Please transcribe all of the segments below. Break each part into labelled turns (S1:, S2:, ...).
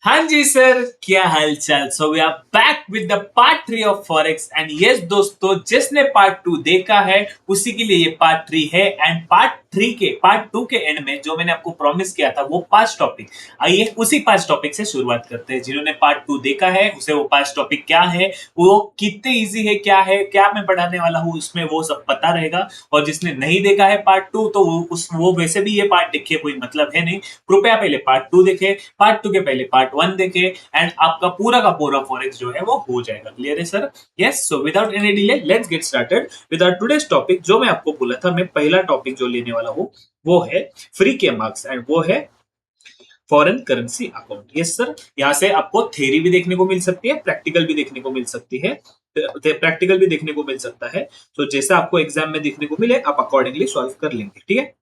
S1: हाँ जी सर, क्या हाल चाल। So we are back with the part 3 of forex and yes दोस्तों, जिसने पार्ट 2 देखा है उसी के लिए ये पार्ट 3 है। एंड पार्ट 2 के एंड में जो मैंने आपको प्रॉमिस किया था वो 5 टॉपिक, आइए उसी 5 टॉपिक से शुरुआत करते हैं। जिन्होंने पार्ट 2 देखा है उसे वो 5 टॉपिक क्या है, वो कितने इजी है, क्या मैं पढ़ाने वाला हूँ उसमें वो सब पता रहेगा। और जिसने नहीं देखा है पार्ट 2 तो वो वैसे भी ये पार्ट देखिए, कोई मतलब है नहीं। कृपया पहले पार्ट 2 देखे, पार्ट 2 के पहले पार्ट 1 देखे एंड आपका पूरा का पूरा फॉरेक्स जो है वो हो जाएगा। क्लियर है sir? Yes, so without any delay let's get started with our today's topic. जो मैं आपको बोला था, मैं पहला टॉपिक जो लेने वाला हूँ वो है फ्री के मार्क्स एंड वो है foreign currency account. Yes sir, यहाँ से आपको थ्योरी भी देखने को मिल सकती है, प्रैक्टिकल भी देखने को मिल सकती है, प्रैक्टिकल भी देखने को मिल सकता है। तो जैसा आपको एग्जाम में देखने को मिले आप अकॉर्डिंगली सॉल्व कर लेंगे। ठीक है।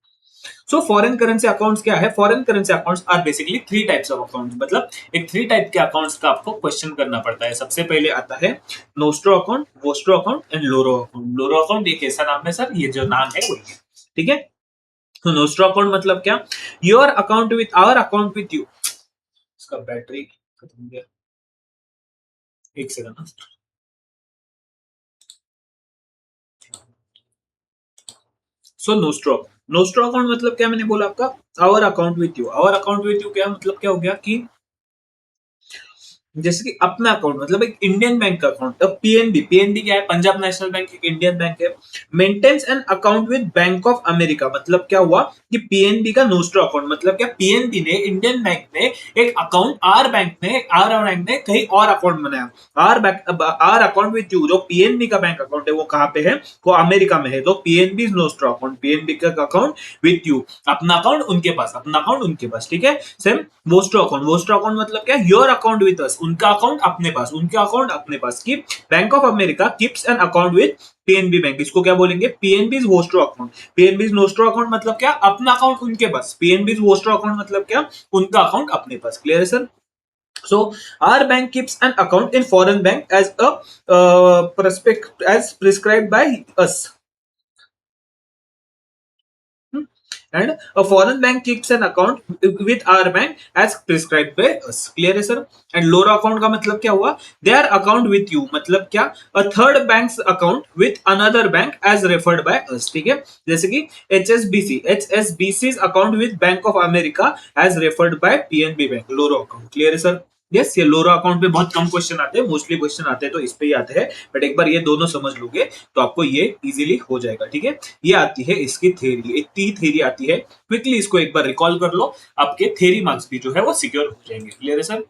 S1: सो फॉरेन करेंसी अकाउंट्स क्या है? Foreign currency accounts are basically three types of accounts. मतलब एक थ्री टाइप के अकाउंट्स का आपको क्वेश्चन करना पड़ता है। सबसे पहले आता है nostro account, vostro account and loro account. Loro account एक ऐसा नाम है सर, ये जो नाम है वही है। ठीक है। तो नोस्ट्रो अकाउंट मतलब क्या? Your account with our account with you. इसका बैटरी खत्म हो गया, एक second. So nostro nostro account मतलब क्या? मैंने बोला आपका our account with you. Our account with you क्या मतलब? क्या हो गया कि जैसे कि अपना अकाउंट मतलब एक इंडियन बैंक का अकाउंट। अब पीएनबी, पीएनबी क्या है? पंजाब नेशनल बैंक एक इंडियन बैंक है। Maintains an account with bank of America मतलब क्या हुआ कि पीएनबी का नोस्ट्रो अकाउंट मतलब क्या? पीएनबी ने, इंडियन बैंक ने एक अकाउंट आर बैंक ने कहीं और अकाउंट बनाया। आर अकाउंट विद यू, जो पीएनबी का बैंक अकाउंट है वो कहाँ पे है? वो अमेरिका में है। तो पीएनबी नोस्ट्रो अकाउंट, पीएनबी का अकाउंट विथ यू, अपना अकाउंट उनके पास, अपना अकाउंट उनके पास। ठीक है। Same vostro account, vostro account मतलब क्या? योर अकाउंट विद अस, उनका अकाउंट अपने पास, उनका अकाउंट अपने पास। की bank of America keeps N account with PNB bank, इसको क्या बोलेंगे? PNB vostro account. PNB nostro account मतलब क्या? अपना अकाउंट उनके पास। पीएनबी वोस्ट्रो अकाउंट मतलब क्या? उनका अकाउंट अपने पास। क्लियर है sir? So our bank keeps an account in foreign bank as a prospect as prescribed by us. And a foreign bank keeps an account with our bank as prescribed by us. Clear है sir? And Laura account का मतलब क्या हुआ? Their account with you मतलब क्या? A third bank's account with another bank as referred by us. ठीक है। जैसे कि HSBC account with bank of America as referred by PNB bank, loro account. Clear है सर? यस, ये loro account पे बहुत कम क्वेश्चन आते हैं, मोस्टली क्वेश्चन आते हैं तो इस पे ही आते हैं। बट एक बार ये दोनों समझ लोगे तो आपको ये इजीली हो जाएगा। ठीक है। ये आती है इसकी थ्योरी, इतनी थ्योरी आती है। क्विकली इसको एक बार रिकॉल कर लो, आपके थ्योरी मार्क्स भी जो है वो सिक्योर हो जाएंगे। क्लियर है सर?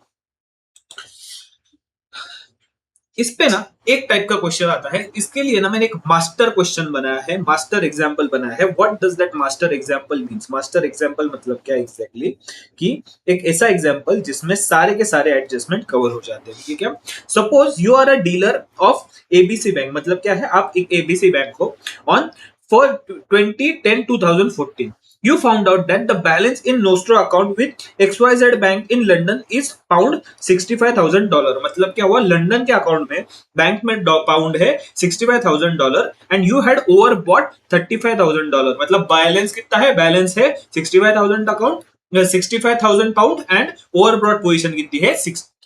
S1: इस पे ना एक टाइप का क्वेश्चन आता है, इसके लिए ना मैंने एक मास्टर क्वेश्चन बनाया है, मास्टर एग्जांपल बनाया है। What does that master example means? Master example मतलब क्या एग्जैक्टली कि एक ऐसा एग्जांपल जिसमें सारे के सारे एडजस्टमेंट कवर हो जाते हैं। ठीक है। Suppose you are a dealer of ABC bank मतलब क्या है? आप एक एबीसी बैंक हो on for 2010-2014. You found out that the balance in Nostro account with XYZ Bank in London is pound $65,000। मतलब क्या हुआ? लंदन के अकाउंट में बैंक में पाउंड है $65,000 and you had overbought $35,000। मतलब बैलेंस कितना है? बैलेंस है 65,000 account, 65,000 pound and overbought position कितनी है?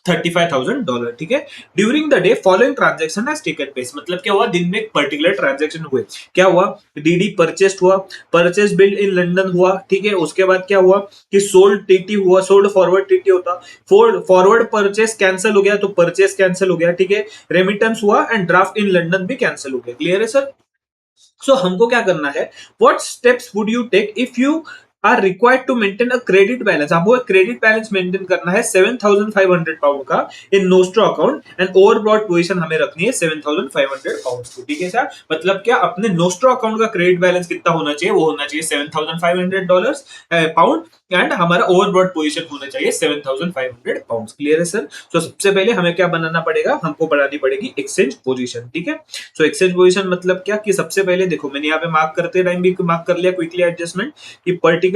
S1: $35,000। ठीक है। During the day following transaction has taken place मतलब क्या हुआ? दिन में एक पर्टिकुलर ट्रांजेक्शन हुए। क्या हुआ? डीडी परचेस्ड हुआ, परचेस बिल्ड इन लंदन हुआ। ठीक है। उसके बाद क्या हुआ कि सोल्ड टीटी हुआ, सोल्ड फॉरवर्ड टीटी होता, फॉरवर्ड परचेस कैंसिल हो गया तो परचेस कैंसिल हो गया। ठीक है। रेमिटेंस हुआ एंड ड्राफ्ट इन लंदन भी कैंसिल हो गया। क्लियर है सर? सो हमको क्या करना है? What steps would you take if you are required to maintain a credit balance? आपको क्रेडिट बैलेंस मेंटेन करना है 7,500 पाउंड का in nostro account and overbought position हमें रखनी है 7,500 पाउंड की। ठीक है सर? मतलब क्या? अपने नोस्ट्रो अकाउंट का क्रेडिट बैलेंस कितना होना चाहिए? वो होना चाहिए $7,500 पाउंड एंड हमारा ओवरब्रॉड पोजीशन होना चाहिए 7,500 पाउंड। क्लियर है सर? तो सबसे पहले हमें क्या बनाना पड़ेगा? हमको बनानी पड़ेगी एक्सचेंज पोजीशन। ठीक है। सो एक्सचेंज पोजीशन मतलब क्या कि सबसे पहले देखो मैंने यहाँ पे मार्क करते टाइम भी मार्क कर लिया क्विकली एडजस्टमेंट कि पर्टिकुलर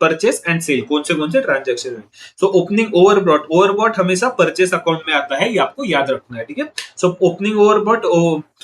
S1: परचेस एंड सेल, कौन से ट्रांजेक्शन में। सो ओपनिंग ओवरब्रॉट, ओवरब्रॉट हमेशा परचेस अकाउंट में आता है, ये आपको याद रखना है, ठीक है। सो ओपनिंग ओवरब्रॉट,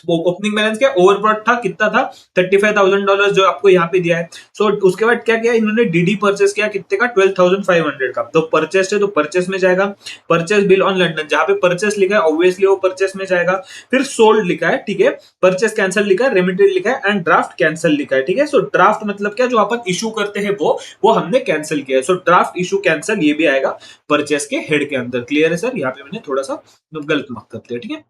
S1: ओपनिंग बैलेंस क्या, ओवरब्रॉट था, कितना था, $35,000 जो आपको यहाँ पे दिया है। सो उसके बाद क्या किया इन्होंने, डीडी परचेस किया कितने का, 12,500 का। तो परचेस है तो परचेस में जाएगा, परचेस बिल ऑन लंदन, जहां पे परचेस लिखा है ऑब्वियसली वो परचेस में जाएगा। फिर सोल्ड लिखा है, ठीक है, परचेस कैंसिल लिखा है, रेमिटेड लिखा है एंड ड्राफ्ट कैंसिल लिखा है, ठीक है। सो ड्राफ्ट मतलब क्या, जो अपन इशू करते हैं वो हमने कैंसिल किया है। सो ड्राफ्ट इशू कैंसिल ये भी आएगा परचेस के हेड के अंदर। क्लियर है सर, यहाँ पे मैंने थोड़ा सा गलत मार्क कर दिया, ठीक है।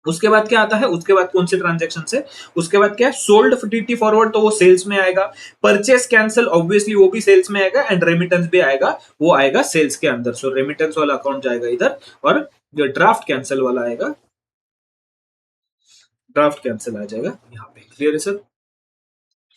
S1: उसके बाद क्या आता है, उसके बाद कौन से ट्रांजेक्शन से, उसके बाद क्या है, सोल्ड टीटी फॉरवर्ड, तो वो सेल्स में आएगा। परचेस कैंसिल ऑब्वियसली वो भी सेल्स में आएगा एंड रेमिटेंस भी आएगा, वो आएगा सेल्स के अंदर। सो रेमिटेंस वाला अकाउंट जाएगा इधर, और जो ड्राफ्ट कैंसिल वाला आएगा, ड्राफ्ट कैंसिल आ जाएगा यहाँ पे। क्लियर है सर।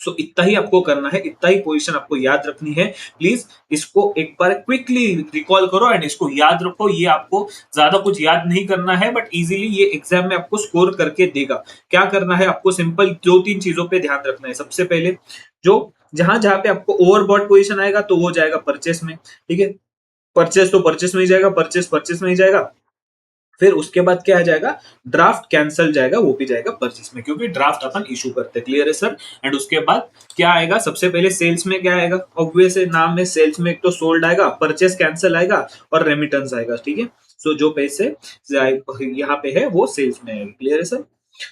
S1: सो इतना ही आपको करना है, इतना ही पोजीशन आपको याद रखनी है। प्लीज इसको एक बार क्विकली रिकॉल करो एंड इसको याद रखो। ये आपको ज्यादा कुछ याद नहीं करना है, बट इजीली ये एग्जाम में आपको स्कोर करके देगा। क्या करना है आपको, सिंपल दो तीन चीजों पे ध्यान रखना है। सबसे पहले, जो जहां जहां पे आपको ओवरबॉट पोजीशन आएगा तो वो जाएगा परचेस में, ठीक है। परचेस तो परचेस में ही जाएगा, परचेस परचेस में ही जाएगा। फिर उसके बाद क्या आ जाएगा, ड्राफ्ट कैंसल जाएगा, वो भी जाएगा परचेस में, क्योंकि ड्राफ्ट अपन इशू करते हैं। क्लियर है सर। एंड उसके बाद क्या आएगा, सबसे पहले सेल्स में क्या आएगा, ऑब्वियस है नाम में, सेल्स में एक तो सोल्ड आएगा, परचेस कैंसल आएगा और रेमिटेंस आएगा, ठीक है। सो जो पैसे यहाँ पे है वो सेल्स में आएगा। क्लियर है सर।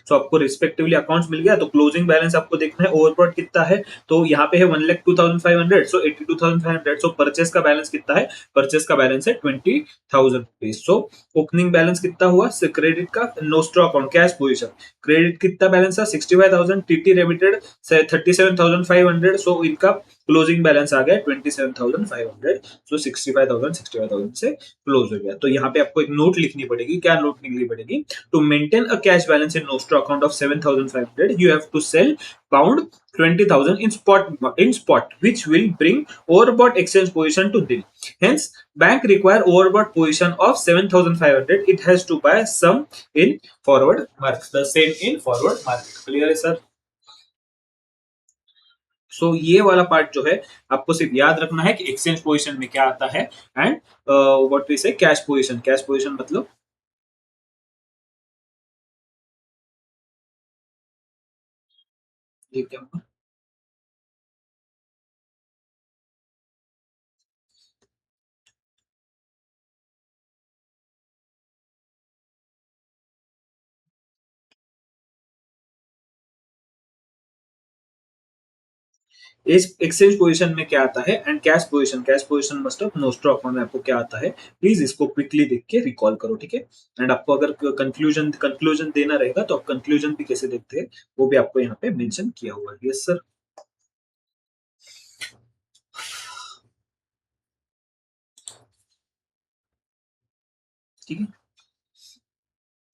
S1: सो आपको रिस्पेक्टिवली अकाउंट्स मिल गया। तो क्लोजिंग बैलेंस आपको देखना है, ओवरब्रॉट कितना है, तो यहाँ पे है 1,02,500, सो 82,500। सो परचेस का बैलेंस कितना है, परचेस का बैलेंस है 20,000 रुपीज। सो ओपनिंग बैलेंस कितना हुआ, क्रेडिट का nostro account cash position, credit कितना बैलेंस था 65,000, टीटी रेमिटेड 37,500। सो इनका क्लोजिंग बैलेंस आ गया 27,500। सो 65,000 से क्लोज हो गया। तो यहाँ पे आपको एक नोट लिखनी पड़ेगी, क्या नोट लिखनी पड़ेगी, to maintain a cash balance in nostro account of 7,500 you have to sell pound 20,000 in spot, which will bring overbought exchange position to nil. Hence bank require overbought position of 7,500, it has to buy some in forward market, the same in forward market. Clear है sir. सो ये वाला part जो है आपको सिर्फ याद रखना है कि एक्सचेंज पोजीशन में क्या आता है, एंड व्हाट वी से कैश पोजीशन, कैश पोजीशन मतलब ये क्या, इस एक्सचेंज पोजीशन में क्या आता है and cash position, cash position मतलब नोस्ट्रो अकाउंट में आपको क्या आता है, प्लीज इसको क्विकली देख के रिकॉल करो, ठीक है। एंड आपको अगर कंक्लूजन कंक्लूजन देना रहेगा तो आप कंक्लूजन भी कैसे देखते हैं वो भी आपको यहाँ पे मेंशन किया हुआ है। Yes sir. ठीक है,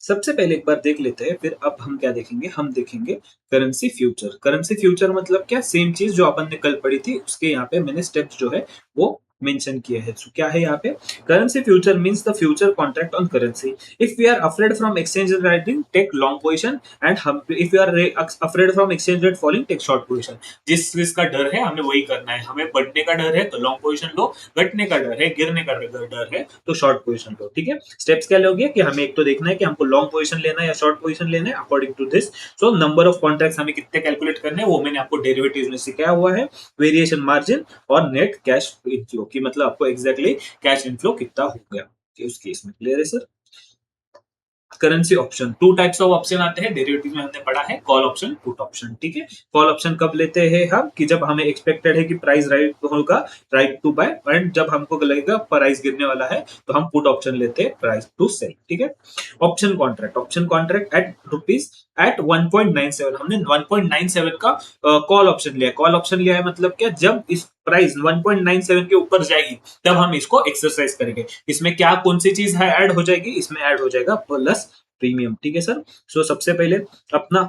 S1: सबसे पहले एक बार देख लेते हैं, फिर अब हम क्या देखेंगे, हम देखेंगे करेंसी फ्यूचर। करेंसी फ्यूचर मतलब क्या, सेम चीज जो अपन ने कल पढ़ी थी उसके यहाँ पे मैंने स्टेप्स जो है वो मेंशन किए हैं। So, क्या है यहाँ पे, currency future means the future contract on currency. If we are afraid from exchange rate rising take long position, and हम if we are afraid from exchange rate falling take short position. जिस चीज का डर है हमें वही करना है, हमें बढ़ने का डर है तो लॉन्ग पोजीशन लो, घटने का डर है, गिरने का डर है तो शॉर्ट पोजीशन लो, ठीक है। स्टेप्स क्या लोगे कि हमें एक तो देखना है कि हमको लॉन्ग पोजीशन लेना है या शॉर्ट पोजीशन लेना है according to this. So number of contracts हमें कितने कैलकुलेट करने हैं वो मैंने आपको डेरिवेटिव्स में सिखाया हुआ है, वेरिएशन मार्जिन और नेट कैश इनफ्लो की, मतलब आपको एग्जैक्टली कैश इनफ्लो कितना हो गया उस केस में। क्लियर है sir. Currency option, two types of option आते हैं डेरिवेटिव में, हमने पढ़ा है कॉल ऑप्शन, पुट ऑप्शन, ठीक है। कॉल ऑप्शन कब लेते हैं हम, कि जब हमें एक्सपेक्टेड है कि प्राइस राइट होगा, राइट टू बाय, एंड जब हमको लगेगा प्राइस गिरने वाला है तो हम पुट ऑप्शन लेते हैं, प्राइस टू सेल, ठीक है। Option contract, option contract at rupees at 1.97, हमने 1.97 का कॉल ऑप्शन लिया। कॉल ऑप्शन लिया है मतलब क्या, जब इस प्राइस 1.97 के ऊपर जाएगी तब हम इसको एक्सरसाइज करेंगे। इसमें क्या कौन सी चीज है ऐड हो जाएगी, इसमें ऐड हो जाएगा प्लस प्रीमियम, ठीक है सर। सो सबसे पहले अपना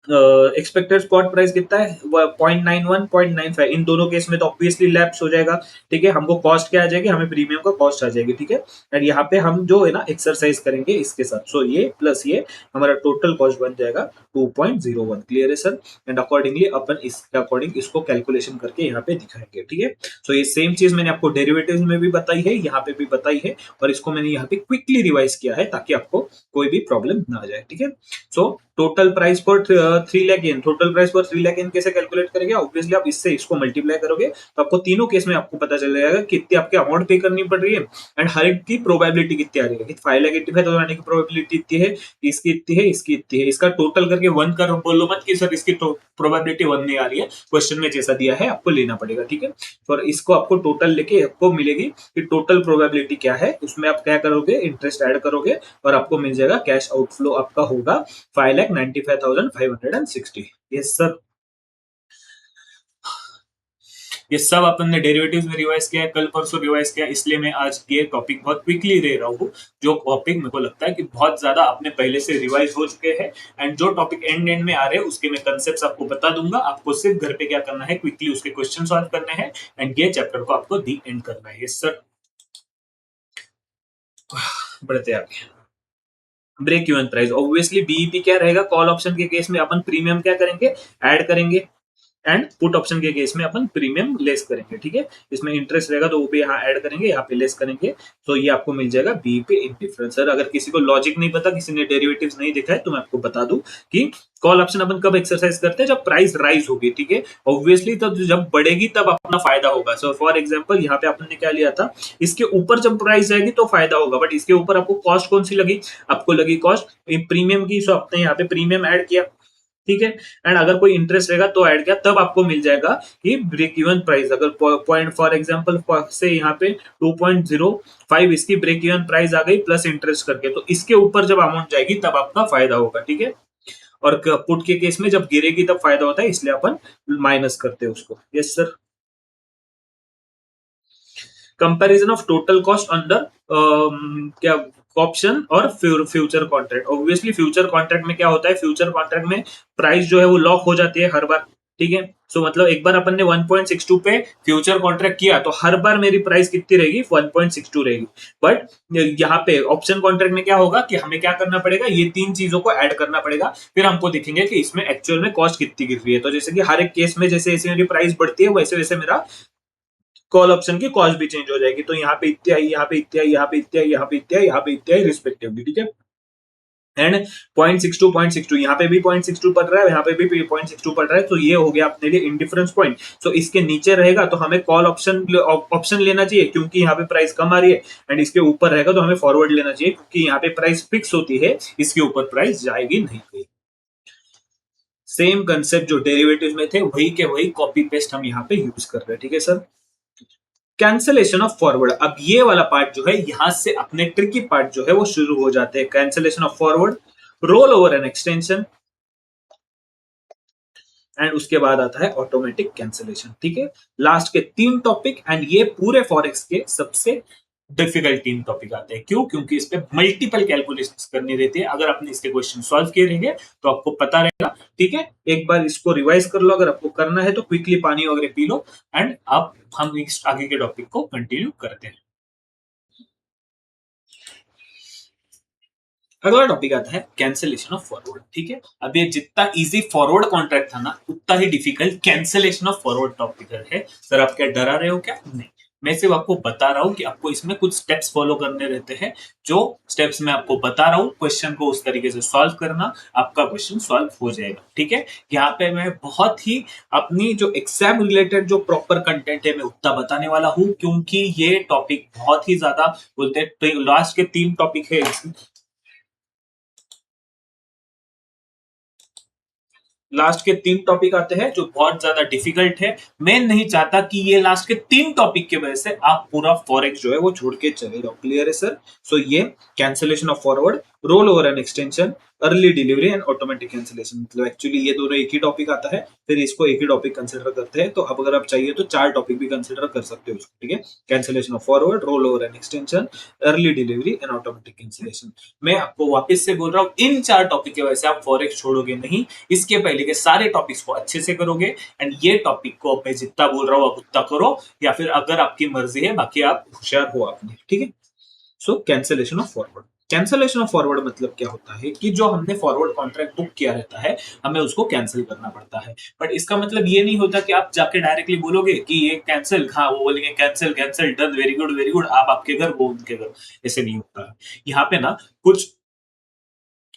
S1: एक्सपेक्टेड स्पॉट प्राइस कितना है 0.91 0.95, इन दोनों केस में तो ऑब्वियसली लैप्स हो जाएगा। ठीक है, हमको कॉस्ट क्या आ जाएगी, हमें प्रीमियम का कॉस्ट आ जाएगी। ठीक है, एंड यहाँ पे हम जो है ना एक्सरसाइज करेंगे इसके साथ, सो ये प्लस ये हमारा टोटल कॉस्ट बन जाएगा 2.01। क्लियर है सर? एंड अकॉर्डिंगली अपन इसके अकॉर्डिंग इसको कैलकुलेशन करके यहाँ पे दिखाएंगे। ठीक है, सो ये सेम चीज मैंने आपको डेरिवेटिव में भी बताई है, यहाँ पे भी बताई है, और इसको मैंने यहाँ पे क्विकली रिवाइज किया है ताकि आपको कोई भी प्रॉब्लम ना आ जाए। ठीक है, so total price for 3 lakh एन, टोटल प्राइस फॉर 3 लाख एन कैसे कैलकुलेट करेंगे? ऑब्वियसली आप इससे इसको मल्टीप्लाई करोगे तो आपको तीनों केस में आपको पता चल जाएगा कितनी आपकी अमाउंट पे करनी पड़ रही है एंड हर एक की प्रोबेबिलिटी कितनी आ रही है। 5,85,000 आने की प्रोबेबिलिटी इतनी है, इसकी इतनी है, इसकी इतनी है, इसका टोटल करके 1 कर बोलो मत कि सर इसकी प्रोबेबिलिटी 1 नहीं आ रही है, क्वेश्चन में जैसा दिया है आपको लेना पड़ेगा। ठीक है, और इसको आपको टोटल लेके आपको मिलेगी कि टोटल प्रोबेबिलिटी क्या है, उसमें आप क्या करोगे, इंटरेस्ट ऐड करोगे और आपको मिल जाएगा कैश आउटफ्लो आपका होगा 5,95,560। यस सर, ये सब अपन ने डेरिवेटिव्स में रिवाइज किया है, कल परसों रिवाइज किया, इसलिए मैं आज ये टॉपिक बहुत क्विकली दे रहा हूँ। जो टॉपिक मेरे को लगता है कि बहुत ज्यादा अपने पहले से रिवाइज हो चुके हैं, एंड जो टॉपिक एंड एंड में आ रहे हैं उसके मैं कंसेप्ट आपको बता दूंगा। आपको सिर्फ घर पे क्या करना है, क्विकली उसके क्वेश्चन सॉल्व करने हैं एंड ये चैप्टर को आपको दी एंड करना है। यस सर, बढ़ते आगे। Break even price, obviously BEP क्या रहेगा, कॉल ऑप्शन के केस में अपन प्रीमियम क्या करेंगे, ऐड करेंगे, एंड पुट ऑप्शन के केस में अपन प्रीमियम लेस करेंगे। ठीक है, इसमें इंटरेस्ट रहेगा तो वो भी यहाँ ऐड करेंगे, यहाँ पे लेस करेंगे, तो ये आपको मिल जाएगा बी पे इन डिफरेंस। सर अगर किसी को लॉजिक नहीं पता, किसी ने डेरिवेटिव्स नहीं देखा है, तो मैं आपको बता दूं कि कॉल ऑप्शन अपन कब एक्सरसाइज करते हैं, जब प्राइस राइज होगी। ठीक है, ऑब्वियसली तब जब बढ़ेगी तब अपना फायदा होगा। सो फॉर एग्जांपल यहाँ पे आपने क्या लिया था, इसके ऊपर जब प्राइस जाएगी तो फायदा होगा, बट इसके ऊपर आपको कॉस्ट कौन सी लगी, आपको लगी कॉस्ट प्रीमियम की। सो आपने यहाँ पे प्रीमियम ऐड किया। ठीक है, एंड अगर कोई इंटरेस्ट रहेगा तो ऐड किया, तब आपको मिल जाएगा कि ब्रेक इवन प्राइस, अगर पॉइंट फॉर एग्जांपल से यहाँ पे 2.05 इसकी ब्रेक इवन प्राइस आ गई प्लस इंटरेस्ट करके, तो इसके ऊपर जब अमाउंट जाएगी तब आपका फायदा होगा। ठीक है, और पुट के केस में जब गिरेगी तब फायदा होता है, इसलिए अपन माइनस करते हैं उसको। Yes sir, comparison of total cost under क्या ऑप्शन और future contract. Obviously future contract में क्या होता है, फ्यूचर कॉन्ट्रैक्ट में प्राइस जो है वो लॉक हो जाती है हर बार। ठीक है, सो मतलब एक बार अपन ने 1.62 पे फ्यूचर कॉन्ट्रैक्ट किया तो हर बार मेरी प्राइस कितनी रहेगी, 1.62 रहेगी। बट यहाँ पे ऑप्शन कॉन्ट्रैक्ट में क्या होगा कि हमें क्या करना पड़ेगा, ये तीन चीजों को ऐड करना पड़ेगा, फिर हमको दिखेंगे कि इसमें एक्चुअल में कॉस्ट कितनी गिर रही है। तो जैसे कि हर एक केस में जैसे जैसे मेरी प्राइस बढ़ती है वैसे वैसे मेरा कॉल ऑप्शन की कॉस्ट भी चेंज हो जाएगी। तो यहाँ पे इतनी आई, यहाँ पे इतनी आई, यहाँ पे इतनी आई, यहाँ पे इतनी आई, यहाँ पे इतनी आई रिस्पेक्टिवली। ठीक है, एंड 0.62 यहाँ पे भी 0.62 पड़ रहा है, यहाँ पे भी 0.62 पड़ रहा है, तो ये हो गया अपने लिए इंडिफरेंस पॉइंट। तो इसके नीचे रहेगा तो हमें कॉल ऑप्शन लेना चाहिए क्योंकि यहाँ पे प्राइस कम आ रही है, एंड इसके ऊपर रहेगा तो हमें फॉरवर्ड लेना चाहिए क्योंकि यहाँ पे प्राइस फिक्स होती है, इसके ऊपर प्राइस जाएगी नहीं। सेम कंसेप्ट जो डेरिवेटिव में थे वही के वही कॉपी पेस्ट हम यहाँ पे यूज कर रहे हैं। ठीक है सर, कैंसलेशन ऑफ फॉरवर्ड, अब ये वाला पार्ट जो है यहां से अपने ट्रिकी पार्ट जो है वो शुरू हो जाते हैं। Cancellation of forward, roll over and extension, and उसके बाद आता है ऑटोमेटिक कैंसलेशन। ठीक है, लास्ट के 3 टॉपिक, एंड ये पूरे फॉरेक्स के सबसे डिफिकल्ट 3 टॉपिक आते हैं। क्यों? क्योंकि इस पे मल्टीपल कैलकुलेशंस करनी रहती है। अगर आपने इसके क्वेश्चन सॉल्व किए रहेंगे तो आपको पता रहेगा। ठीक है, एक बार इसको रिवाइज कर लो, अगर आपको करना है तो क्विकली पानी वगैरह पी लो, एंड आप हम इस आगे के टॉपिक को कंटिन्यू करते हैं। अगला टॉपिक आता है कैंसिलेशन ऑफ फॉरवर्ड। ठीक है, अब ये जितना इजी फॉरवर्ड कॉन्ट्रैक्ट था ना, उतना ही difficult cancellation of forward topic है। सर आप क्या डरा रहे हो क्या? नहीं, मैं सिर्फ आपको बता रहा हूं कि आपको इसमें कुछ स्टेप्स फॉलो करने रहते हैं। जो स्टेप्स मैं आपको बता रहा हूं, क्वेश्चन को उस तरीके से सॉल्व करना, आपका क्वेश्चन सॉल्व हो जाएगा। ठीक है, यहाँ पे मैं बहुत ही अपनी जो एग्जाम रिलेटेड जो प्रॉपर कंटेंट है मैं उतना बताने वाला हूँ, क्योंकि ये टॉपिक बहुत ही ज्यादा बोलते हैं, लास्ट के 3 टॉपिक है, लास्ट के 3 टॉपिक आते हैं जो बहुत ज्यादा डिफिकल्ट है। मैं नहीं चाहता कि ये लास्ट के 3 टॉपिक की वजह से आप पूरा फॉरेक्स जो है वो छोड़ के चले जाओ। क्लियर है सर? सो ये cancellation of forward, roll over and extension, early delivery and automatic cancellation. मतलब एक्चुअली ये दोनों एक ही टॉपिक आता है, फिर इसको एक ही टॉपिक कंसिडर करते हैं। तो अब अगर आप चाहिए तो 4 टॉपिक भी कंसिडर कर सकते हो इसको, ठीक है। Cancellation of forward, roll over and extension, early delivery and automatic cancellation. मैं आपको वापस से बोल रहा हूँ, इन 4 टॉपिक की वजह से आप फॉरेक्स छोड़ोगे नहीं, इसके पहले के सारे टॉपिक्स को अच्छे से करोगे। एंड ये टॉपिक को मैं जितना बोल रहा हूँ आप उतना करो, या फिर अगर आपकी मर्जी है, बाकी आप होशियार हो आपने, ठीक है। So cancellation of forward, cancellation of forward मतलब क्या होता है कि जो हमने फॉरवर्ड कॉन्ट्रैक्ट बुक किया रहता है, हमें उसको कैंसिल करना पड़ता है। बट इसका मतलब ये नहीं होता कि आप जाके डायरेक्टली बोलोगे कि ये कैंसिल, हाँ वो बोलेंगे cancel cancel done very good, आप आपके घर वो उनके घर, ऐसे नहीं होता है। यहाँ पे ना कुछ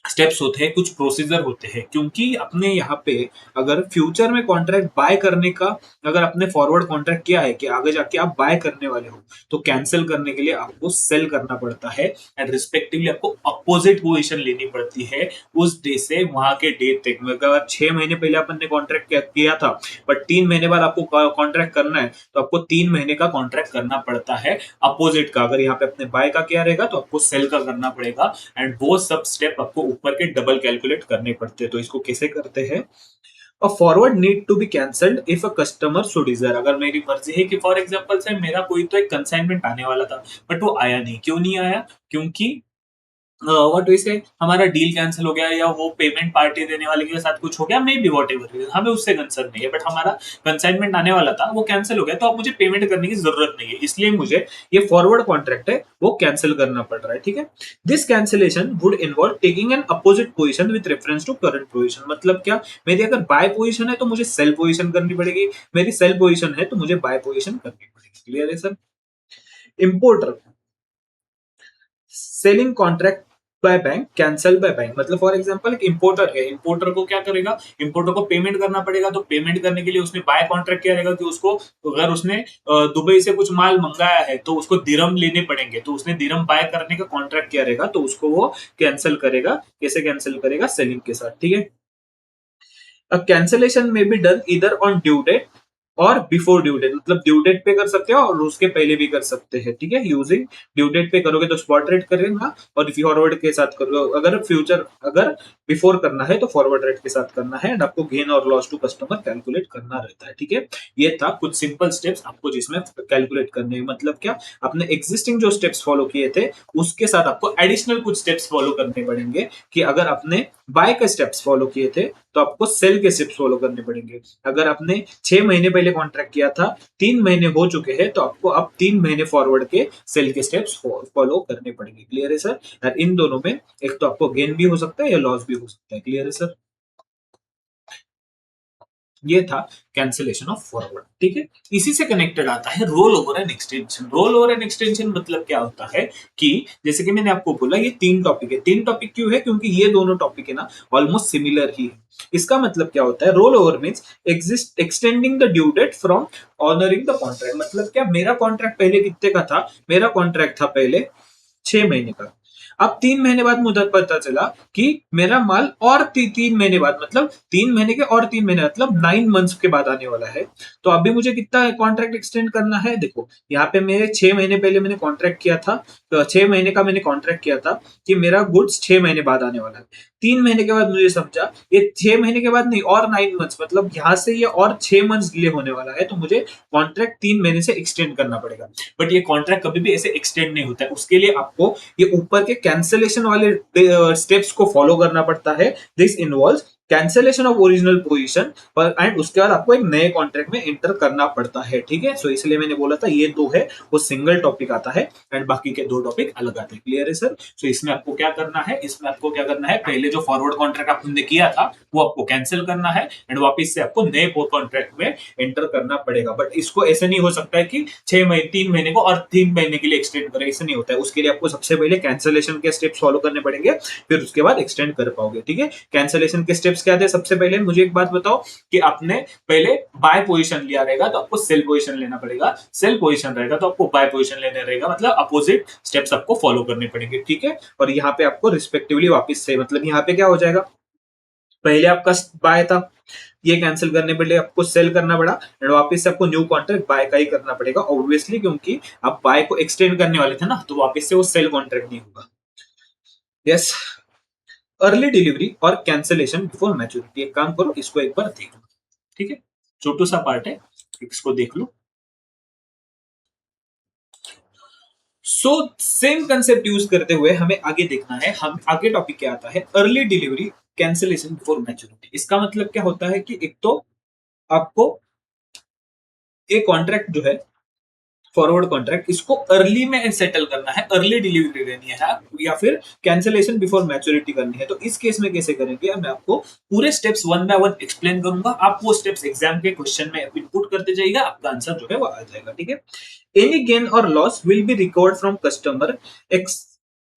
S1: स्टेप्स होते हैं, कुछ प्रोसीजर होते हैं, क्योंकि अपने यहाँ पे अगर फ्यूचर में कॉन्ट्रैक्ट बाय करने का, अगर आपने फॉरवर्ड कॉन्ट्रैक्ट किया है कि आगे जाके आप बाय करने वाले हो, तो कैंसिल करने के लिए आपको सेल करना पड़ता है। एंड रिस्पेक्टिवली आपको अपोजिट पोजीशन लेनी पड़ती है उस डे से वहां के डेट तक में। अगर 6 महीने पहले अपन ने कॉन्ट्रैक्ट किया था, बट 3 महीने बाद आपको कॉन्ट्रैक्ट करना है, तो आपको 3 महीने का कॉन्ट्रैक्ट करना पड़ता है अपोजिट का। अगर यहाँ पे अपने बाय का किया रहेगा तो आपको सेल का करना पड़ेगा। एंड वो सब स्टेप आपको ऊपर के डबल कैलकुलेट करने पड़ते हैं। तो इसको कैसे करते हैं? A forward need to be cancelled if a customer so desire. अगर मेरी मर्जी है कि फॉर एग्जांपल से मेरा कोई तो एक कंसाइनमेंट आने वाला था, बट वो आया नहीं, क्यों नहीं आया? क्योंकि व्हाट वी से हमारा डील कैंसिल हो गया, या वो पेमेंट पार्टी देने वाले के साथ कुछ हो गया, मे बी वॉट एवर, हमें उससे कंसर्न नहीं है। बट हमारा कंसाइनमेंट आने वाला था, वो कैंसिल हो गया, तो अब मुझे पेमेंट करने की जरूरत नहीं है, इसलिए मुझे ये फॉरवर्ड कॉन्ट्रैक्ट है वो कैंसिल करना पड़ रहा है, ठीक है। This cancellation would involve taking an opposite position with reference to current position. मतलब क्या, मेरी अगर बाय पोजीशन है तो मुझे सेल पोजीशन करनी पड़ेगी, मेरी सेल पोजीशन है तो मुझे बाय पोजीशन करनी पड़ेगी। क्लियर है sir? Importer selling contract by bank, cancel by bank. मतलब फॉर एग्जांपल एक इंपोर्टर है, इंपोर्टर को क्या करेगा, इंपोर्टर को पेमेंट करना पड़ेगा। तो पेमेंट करने के लिए उसने बाय कॉन्ट्रैक्ट किया रहेगा कि उसको, अगर उसने दुबई से कुछ माल मंगाया है तो उसको दिरहम लेने पड़ेंगे, तो उसने दिरहम बाय करने का कॉन्ट्रैक्ट किया रहेगा, तो उसको वो कैंसिल करेगा। कैसे कैंसिल करेगा? सेलिंग के साथ, ठीक है। अ कैंसिलेशन में बी डन इधर ऑन ड्यू डेट और बिफोर ड्यू डेट। मतलब ड्यू डेट पे कर सकते हो और उसके पहले भी कर सकते हैं, ठीक है। यूजिंग ड्यू डेट पे करोगे तो स्पॉट रेट करेगा, और फॉरवर्ड के साथ करो, अगर फ्यूचर, अगर बिफोर करना है तो फॉरवर्ड रेट के साथ करना है। एंड आपको गेन और लॉस टू कस्टमर कैलकुलेट करना रहता है, ठीक है। ये था कुछ सिंपल स्टेप्स आपको जिसमें कैलकुलेट करने हैं। मतलब क्या, आपने एग्जिस्टिंग जो स्टेप्स फॉलो किए थे उसके साथ आपको एडिशनल कुछ स्टेप्स फॉलो करने पड़ेंगे। कि अगर आपने बाय के स्टेप्स फॉलो किए थे तो आपको सेल के स्टेप्स फॉलो करने पड़ेंगे। अगर आपने 6 महीने पहले कॉन्ट्रैक्ट किया था, 3 महीने हो चुके हैं, तो आपको अब 3 महीने फॉरवर्ड के सेल के स्टेप्स फॉलो करने पड़ेंगे। क्लियर है सर? और इन दोनों में एक तो आपको गेन भी हो सकता है या लॉस भी हो सकता है। क्लियर है सर? ये था कैंसिलेशन ऑफ फॉरवर्ड, ठीक है। इसी से कनेक्टेड आता है roll over and extension. Roll over and extension मतलब क्या होता है कि जैसे कि मैंने आपको बोला ये 3 टॉपिक है। 3 टॉपिक क्यों है? क्योंकि ये दोनों टॉपिक है ना ऑलमोस्ट सिमिलर ही है। इसका मतलब क्या होता है? Roll over means exist extending the due date from honouring the contract. मतलब क्या, मेरा कॉन्ट्रैक्ट पहले कितने का था? मेरा कॉन्ट्रैक्ट था पहले 6 महीने का। अब 3 महीने बाद मुझे पता चला कि मेरा माल और 3 महीने बाद, मतलब 3 महीने के और 3 महीने, मतलब 9 मंथ्स के बाद आने वाला है। तो अभी मुझे कितना कॉन्ट्रैक्ट एक्सटेंड करना है? देखो यहाँ पे मेरे 6 महीने पहले मैंने कॉन्ट्रैक्ट किया था, तो 6 महीने का मैंने कॉन्ट्रैक्ट किया था कि मेरा गुड्स 6 महीने बाद आने वाला है। 3 महीने के बाद मुझे समझा ये 6 महीने के बाद नहीं, और 9 मंथ्स, मतलब यहाँ से ये और 6 मंथ्स डिले होने वाला है, तो मुझे कॉन्ट्रैक्ट 3 महीने से एक्सटेंड करना पड़ेगा। बट ये कॉन्ट्रैक्ट कभी भी ऐसे एक्सटेंड नहीं होता है, उसके लिए आपको ये ऊपर के कैंसिलेशन वाले स्टेप्स को फॉलो करना पड़ता है। This involves cancellation of original position, and उसके बाद आपको एक नए कॉन्ट्रैक्ट में एंटर करना पड़ता है, ठीक है। सो इसलिए मैंने बोला था ये दो है वो सिंगल टॉपिक आता है, एंड बाकी के 2 टॉपिक अलग आते हैं। क्लियर है सर? सो इसमें आपको क्या करना है, इसमें आपको क्या करना है, पहले जो फॉरवर्ड कॉन्ट्रैक्ट आपने किया था वो आपको कैंसिल करना है, एंड वापिस से आपको नए कॉन्ट्रैक्ट में एंटर करना पड़ेगा। बट इसको ऐसे नहीं हो सकता है कि 6 महीने 3 महीने को और 3 महीने के लिए एक्सटेंड करें, ऐसे नहीं होता है। उसके लिए आपको सबसे पहले कैंसिलेशन के स्टेप्स फॉलो करने पड़ेंगे, फिर उसके बाद एक्सटेंड कर पाओगे, ठीक है। कैंसिलेशन के स्टेप्स क्या थे? सबसे पहले मुझे एक बात बताओ कि आपने पहले बाय पोजीशन लिया रहेगा तो आपको सेल पोजीशन लेना पड़ेगा, सेल पोजीशन रहेगा तो आपको बाय पोजीशन लेना रहेगा, मतलब अपोजिट स्टेप्स आपको फॉलो करने पड़ेंगे, ठीक है। और यहाँ पे आपको रिस्पेक्टिवली वापस से, मतलब यहाँ पे क्या हो जाएगा, पहले आपका बाय था, ये कैंसिल करने पड़े आपको सेल करना पड़ा, एंड वापस से आपको न्यू कॉन्ट्रैक्ट बाय का ही करना पड़ेगा ऑब्वियसली, क्योंकि आप बाय को एक्सटेंड करने वाले थे ना, तो वापस से वो सेल कॉन्ट्रैक्ट नहीं होगा। यस, अर्ली डिलीवरी और कैंसिलेशन बिफोर मैच्योरिटी। एक काम करो, इसको एक बार देख लो, ठीक है, छोटू सा पार्ट है, इसको देख लो। सो सेम कंसेप्ट यूज करते हुए हमें आगे देखना है, हम आगे टॉपिक क्या आता है, early delivery cancellation before maturity. इसका मतलब क्या होता है कि एक तो आपको एक कॉन्ट्रैक्ट जो है, फॉरवर्ड कॉन्ट्रैक्ट, इसको अर्ली में सेटल करना है, अर्ली डिलीवरी देनी है, या फिर कैंसिलेशन बिफोर मैच्योरिटी करनी है। तो इस केस में कैसे करेंगे, मैं आपको पूरे steps one by one explain करूंगा, आप वो स्टेप्स एग्जाम के क्वेश्चन में इनपुट करते जाइएगा, आपका आंसर जो है वो आ जाएगा, ठीक है। एनी गेन और loss will be recovered from customer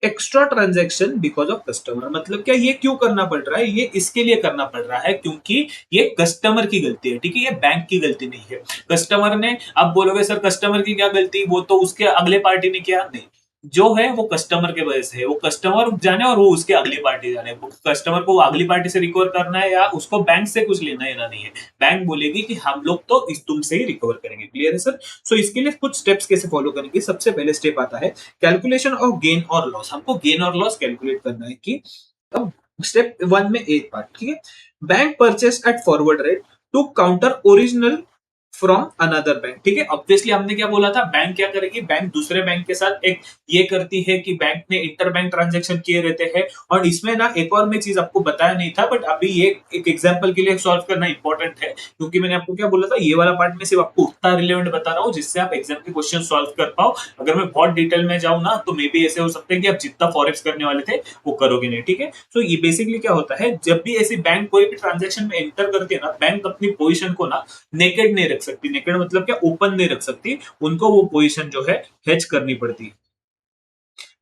S1: extra transaction because of customer. मतलब क्या, ये क्यों करना पड़ रहा है, ये इसके लिए करना पड़ रहा है क्योंकि ये कस्टमर की गलती है, ठीक है, ये बैंक की गलती नहीं है। कस्टमर ने, आप बोलोगे सर कस्टमर की क्या गलती, वो तो उसके अगले पार्टी ने किया, नहीं, जो है वो कस्टमर के वजह से है, वो कस्टमर जाने और वो उसके अगली पार्टी जाने, कस्टमर को वो अगली पार्टी से रिकवर करना है या उसको बैंक से कुछ लेना है ना, नहीं है। बैंक बोलेगी कि हम लोग तो इस तुमसे ही रिकवर करेंगे, क्लियर है सर। सो इसके लिए कुछ स्टेप्स कैसे फॉलो करेंगे, सबसे पहले स्टेप आता है कैलकुलेशन ऑफ गेन और लॉस। हमको गेन और लॉस कैलकुलेट करना है कि अब स्टेप वन में एक पार्ट, ठीक है, bank purchase at forward rate to counter original from another bank, ठीक है। ऑब्वियसली हमने क्या बोला था, बैंक क्या करेगी, बैंक दूसरे बैंक के साथ एक ये करती है कि बैंक ने इंटर बैंक ट्रांजेक्शन किए रहते हैं। और इसमें ना एक और मैं चीज आपको बताया नहीं था, बट अभी ये एक एग्जांपल के लिए सॉल्व करना इंपॉर्टेंट है, क्योंकि मैंने आपको क्या बोला था, ये वाला पार्ट में सिर्फ आपको उतना रिलेवेंट बता रहा हूँ जिससे आप एग्जाम के क्वेश्चन सॉल्व कर पाओ। अगर मैं बहुत डिटेल में जाऊँ ना तो मे बी ऐसे हो सकते हैं कि आप जितना फॉरेक्स करने वाले थे वो करोगे नहीं, ठीक है। तो ये बेसिकली क्या होता है, जब भी ऐसी बैंक कोई भी ट्रांजेक्शन में एंटर करती है ना, बैंक अपनी पोजीशन को ना नेकेड नहीं रख सकती, नेकेड मतलब क्या, ओपन नहीं रख सकती, उनको वो पोजीशन जो है हेज करनी पड़ती है,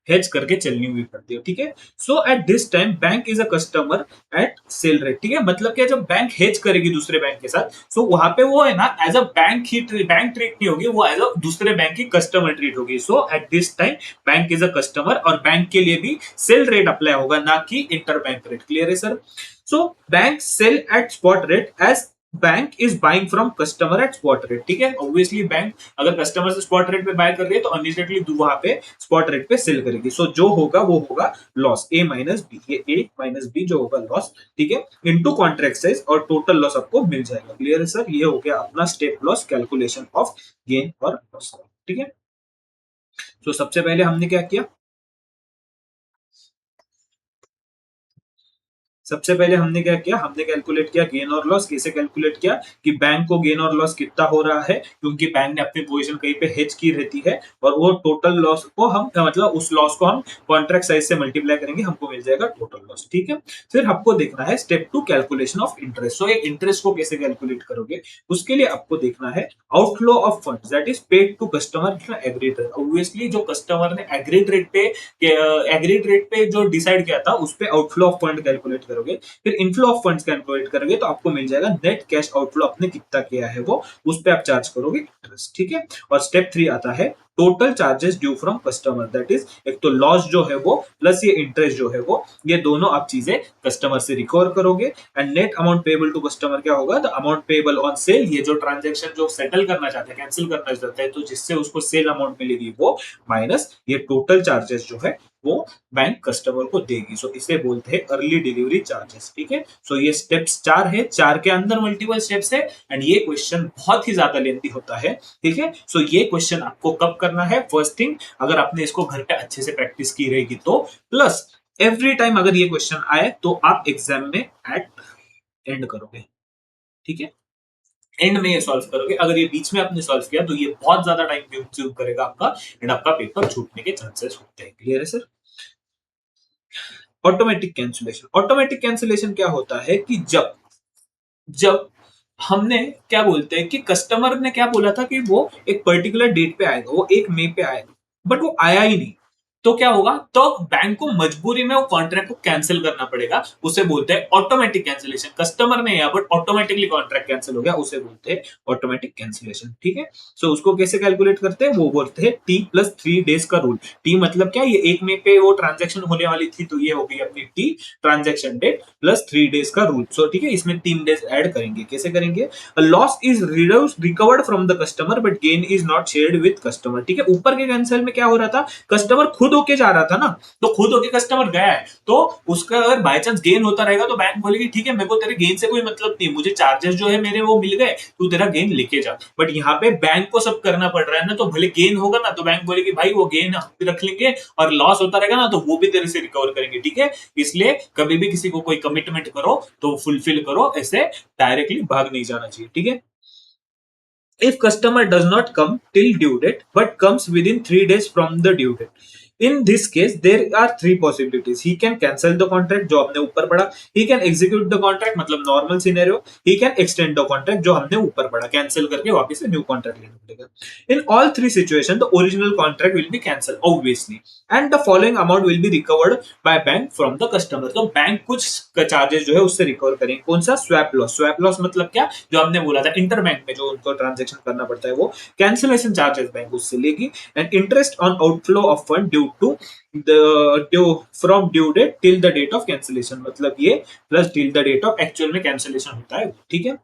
S1: हेज करके चलनी हुई पड़ती है, ठीक है। So at this time bank is a customer at sell rate, ठीक है। मतलब क्या, जब बैंक हेज करेगी दूसरे बैंक के साथ, सो वहां पे वो है ना एज अ बैंक ही बैंक ट्रीट नहीं होगी, वो एज अ दूसरे बैंक की कस्टमर ट्रीट होगी। So at this time bank is a customer और बैंक के लिए भी सेल रेट अप्लाई होगा, ना कि इंटर बैंक रेट, क्लियर है sir. So bank sell at spot rate as bank is buying from customer at spot rate, ठीक है। ऑब्वियसली बैंक अगर कस्टमर से स्पॉट रेट पे बाय कर रही है तो इमीडिएटली वहां पे स्पॉट रेट पे सेल करेगी। सो जो होगा वो होगा लॉस, ए माइनस बी, ये ए माइनस बी जो होगा लॉस, ठीक है, इनटू कॉन्ट्रैक्ट साइज, और टोटल लॉस आपको मिल जाएगा, क्लियर है सर। ये हो गया अपना step loss calculation of gain और लॉस, ठीक है। तो सबसे पहले हमने क्या किया, सबसे पहले हमने क्या किया, हमने कैलकुलेट किया गेन और लॉस। कैसे कैलकुलेट किया कि बैंक को गेन और लॉस कितना हो रहा है, क्योंकि बैंक ने अपनी पोजीशन कहीं पे हेज की रहती है, और वो टोटल लॉस को हम मतलब उस लॉस को हम कॉन्ट्रैक्ट साइज से मल्टीप्लाई करेंगे, हमको मिल जाएगा टोटल लॉस, ठीक है। फिर आपको देखना है step two calculation of interest. So ये इंटरेस्ट को कैसे कैलकुलेट करोगे, उसके लिए आपको देखना है outflow of fund that is paid to customer agreed rate. Obviously जो कस्टमर ने एग्रीड रेट पे, एग्रीड रेट पे जो डिसाइड किया था उस पे आउटफ्लो ऑफ फंड कैलकुलेट करोगे। फिर इनफ्लो ऑफ फंड्स कैलकुलेट करोगे तो आपको मिल जाएगा नेट कैश आउटफ्लो आपने कितना किया है, वो उस पे आप चार्ज करोगे इंटरेस्ट, ठीक है। और स्टेप थ्री आता है total charges due from customer, that is एक तो लॉस जो है वो प्लस ये इंटरेस्ट जो है वो, ये दोनों आप चीजें कस्टमर से रिकवर करोगे। And net amount payable to customer क्या होगा, the amount payable on sale, ये जो ट्रांजेक्शन जो सेटल करना चाहते हैं, कैंसिल करना चाहते हैं, तो जिससे उसको सेल अमाउंट मिलेगी वो, माइनस ये टोटल चार्जेस जो है वो बैंक कस्टमर को देगी। सो इसे बोलते हैं अर्ली डिलीवरी चार्जेस, ठीक है। सो ये स्टेप्स चार है, चार के अंदर मल्टीपल स्टेप्स है, एंड ये क्वेश्चन बहुत ही ज्यादा लेंथी होता है, ठीक है। सो ये क्वेश्चन आपको कब करना है, फर्स्ट थिंग, अगर आपने इसको घर पे अच्छे से प्रैक्टिस की रहेगी तो, प्लस एवरी टाइम अगर ये क्वेश्चन आए तो आप एग्जाम में एट एंड करोगे, ठीक है, एंड में ये सॉल्व करोगे। अगर ये बीच में आपने सॉल्व किया तो ये बहुत ज्यादा टाइम कंज्यूम करेगा आपका, एंड आपका पेपर छूटने के चांसेस होते हैं, क्लियर है sir. Automatic cancellation, automatic cancellation क्या होता है कि जब जब हमने क्या बोलते हैं कि कस्टमर ने क्या बोला था कि वो एक पर्टिकुलर डेट पे आएगा, वो 1 मई पे आएगा, बट वो आया ही नहीं, तो क्या होगा, तो बैंक को मजबूरी में वो कॉन्ट्रैक्ट को कैंसिल करना पड़ेगा, उसे बोलते हैं ऑटोमेटिक कैंसिलेशन। कस्टमर ने या बट ऑटोमेटिकली कॉन्ट्रैक्ट कैंसिल हो गया, उसे बोलते हैं ऑटोमेटिक कैंसिलेशन, ठीक है। सो उसको कैसे कैलकुलेट करते हैं, वो बोलते हैं T+3 डेज का रूल। टी मतलब क्या, ये 1 मई पे वो ट्रांजेक्शन होने वाली थी, तो ये हो गई अपनी T, transaction date plus 3 days का रूल। सो ठीक है, इसमें 3 डेज ऐड करेंगे, कैसे करेंगे, loss is recovered from the customer but gain is not shared with customer, ठीक है। ऊपर के कैंसिल में क्या हो रहा था, कस्टमर खुद खुद होके जा रहा था ना, तो खुद होके कस्टमर गया है, तो उसका अगर बाय चांस गेन होता रहेगा तो बैंक बोलेगी ठीक है, मेरे को तेरे गेन से कोई मतलब नहीं, मुझे चार्जेस जो है मेरे वो मिल गए, तू तेरा गेन लेके जा। बट यहाँ पे बैंक को सब करना पड़ रहा है ना, तो भले गेन होगा ना तो बैंक बोलेगी भाई वो गेन हम भी रख लेंगे, और लॉस होता रहेगा ना तो वो भी तेरे से रिकवर करेंगे, ठीक है। इसलिए कभी भी किसी को कोई कमिटमेंट करो तो फुलफिल करो, ऐसे डायरेक्टली भाग नहीं जाना चाहिए, ठीक है। If customer does not come till due date but comes within 3 days from the due date, in this case there are three possibilities. He can cancel the contract जो हमने ऊपर पढ़ा, he can execute the contract मतलब normal scenario, he can extend the contract जो हमने ऊपर पढ़ा, cancel करके वापस से new contract लेना पड़ेगा। In all three situations the original contract will be cancelled obviously and the following amount will be recovered by bank from the customer। तो बैंक कुछ चार्जेस जो है उससे रिकवर करेंगे। कौन सा? Swap loss. स्वैप लॉस मतलब क्या? जो हमने बोला था इंटर बैंक में जो उनको ट्रांजेक्शन करना पड़ता है वो कैंसिलेशन चार्जेस बैंक उससे लेगी, and interest on outflow of fund due to due from due date till the date of cancellation, मतलब ये plus till the date of actual में कैंसिलेशन होता है, ठीक है।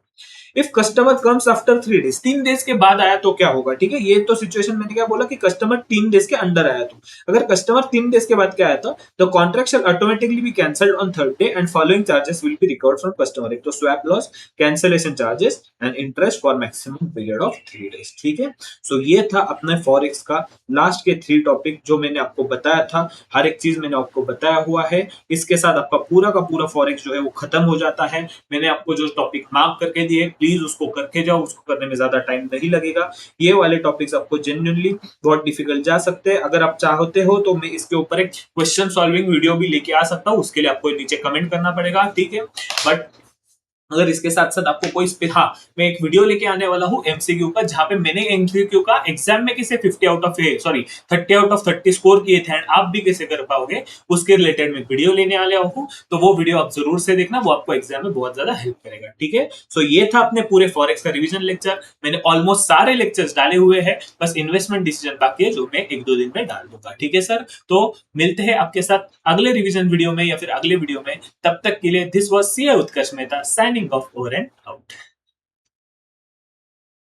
S1: If customer comes after 3 days, 3 days के बाद आया तो क्या होगा, ठीक है। ये तो सिचुएशन मैंने क्या बोला कि कस्टमर 3 डेज के अंदर आया, तो अगर कस्टमर 3 डेज के बाद क्या आया था, तो contract shall automatically be cancelled on third day and following charges will be recovered from customer. एक तो swap loss, cancellation charges and interest for maximum period of 3 days, ठीक है। सो ये था अपने फॉरेक्स का लास्ट के 3 टॉपिक जो मैंने आपको बताया था, हर एक चीज मैंने आपको बताया हुआ है। इसके साथ आपका पूरा का पूरा फॉरेक्स जो है वो खत्म हो जाता है। मैंने आपको जो टॉपिक मार्क करके दिए प्लीज उसको करके जाओ, उसको करने में ज्यादा टाइम नहीं लगेगा। ये वाले टॉपिक्स आपको जेन्युइनली बहुत डिफिकल्ट जा सकते हैं। अगर आप चाहते हो तो मैं इसके ऊपर एक क्वेश्चन सॉल्विंग वीडियो भी लेके आ सकता हूँ, उसके लिए आपको नीचे कमेंट करना पड़ेगा, ठीक है। बट अगर इसके साथ साथ आपको कोई हाँ, मैं एक वीडियो लेके आने वाला हूँ एमसीक्यू का, जहां पे मैंने एमसीक्यू का एग्जाम में कैसे 50 out of 30 out of 30 score किए थे, आप भी कैसे कर पाओगे उसके रिलेटेड में वीडियो लेने वाले हूँ। तो वो वीडियो आप जरूर से देखना, वो आपको एग्जाम में बहुत ज्यादा हेल्प करेगा, ठीक है। सो ये था अपने पूरे फॉरेक्स का रिविजन लेक्चर। मैंने ऑलमोस्ट सारे लेक्चर्स डाले हुए हैं, बस इन्वेस्टमेंट डिसीजन बाकी है जो मैं 1-2 दिन में डाल दूंगा, ठीक है सर। तो मिलते हैं आपके साथ अगले रिविजन वीडियो में या फिर अगले वीडियो में। तब तक के लिए this was CA Utkarsh Mehta signing off over and out.